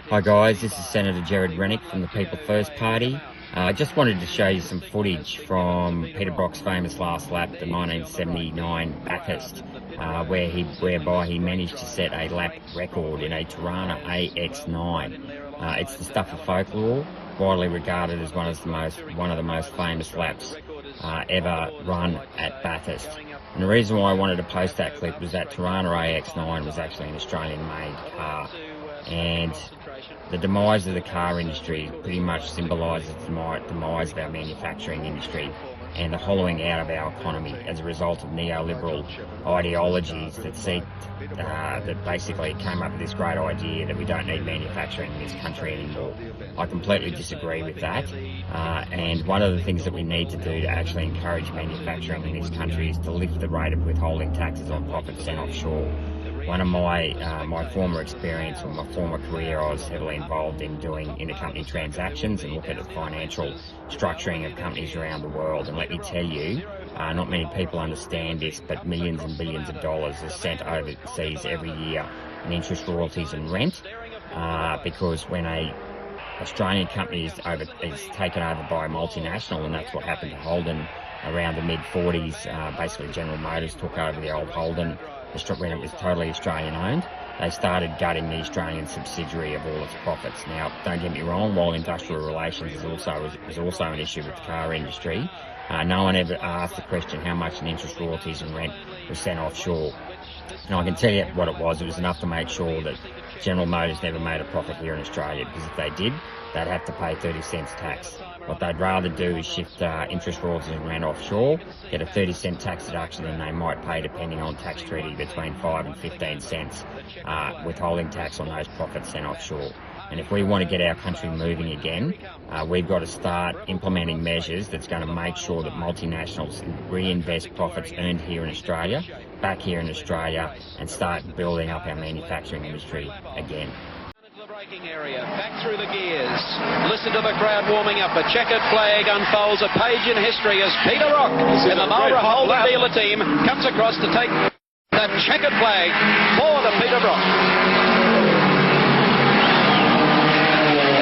Hi guys, this is Senator Gerard Rennick from the People First Party. I just wanted to show you some footage from Peter Brock's famous last lap, the 1979 Bathurst, whereby he managed to set a lap record in a Torana A9X. It's the stuff of folklore, widely regarded as one of the most famous laps ever run at Bathurst. And the reason why I wanted to post that clip was that Torana A9X was actually an Australian-made car, and the demise of the car industry pretty much symbolises the demise of our manufacturing industry and the hollowing out of our economy as a result of neoliberal ideologies that basically came up with this great idea that we don't need manufacturing in this country anymore. I completely disagree with that, and one of the things that we need to do to actually encourage manufacturing in this country is to lift the rate of withholding taxes on profits sent offshore. One of my former experience, or my former career, I was heavily involved in doing intercompany transactions and look at the financial structuring of companies around the world. And let me tell you, not many people understand this, but millions and billions of dollars are sent overseas every year in interest, royalties and rent, because when a Australian company is taken over by a multinational, and that's what happened to Holden around the mid-40s. Basically, General Motors took over the old Holden when it was totally Australian owned. They started gutting the Australian subsidiary of all its profits. Now, don't get me wrong, while industrial relations is also an issue with the car industry, no one ever asked the question how much in interest, royalties and rent was sent offshore. And I can tell you what it was. It was enough to make sure that General Motors never made a profit here in Australia, because if they did, they'd have to pay 30 cents tax. What they'd rather do is shift interest, royalties and rent offshore, get a 30-cent tax deduction, and they might pay, depending on tax treaty, between 5 and 15 cents withholding tax on those profits sent offshore. And if we want to get our country moving again, we've got to start implementing measures that's going to make sure that multinationals reinvest profits earned here in Australia, back here in Australia, and start building up our manufacturing industry again. Braking area, back through the gears. Listen to the crowd warming up. A checkered flag unfolds a page in history as Peter Brock and the Marlborough Holden dealer team comes across to take the checkered flag for the Peter Brock.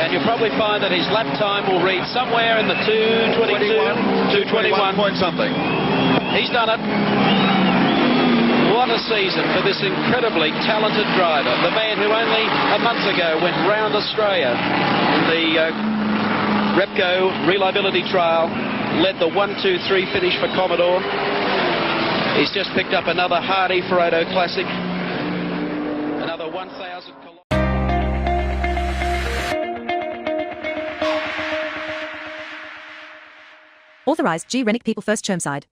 And you'll probably find that his lap time will read somewhere in the 2:21 point something. He's done it. What a season for this incredibly talented driver. The man who only a month ago went round Australia in the Repco reliability trial, led the 1-2-3 finish for Commodore. He's just picked up another Hardy Ferodo Classic, another 1,000 kilometres. Authorised G. Rennick People First Chermside.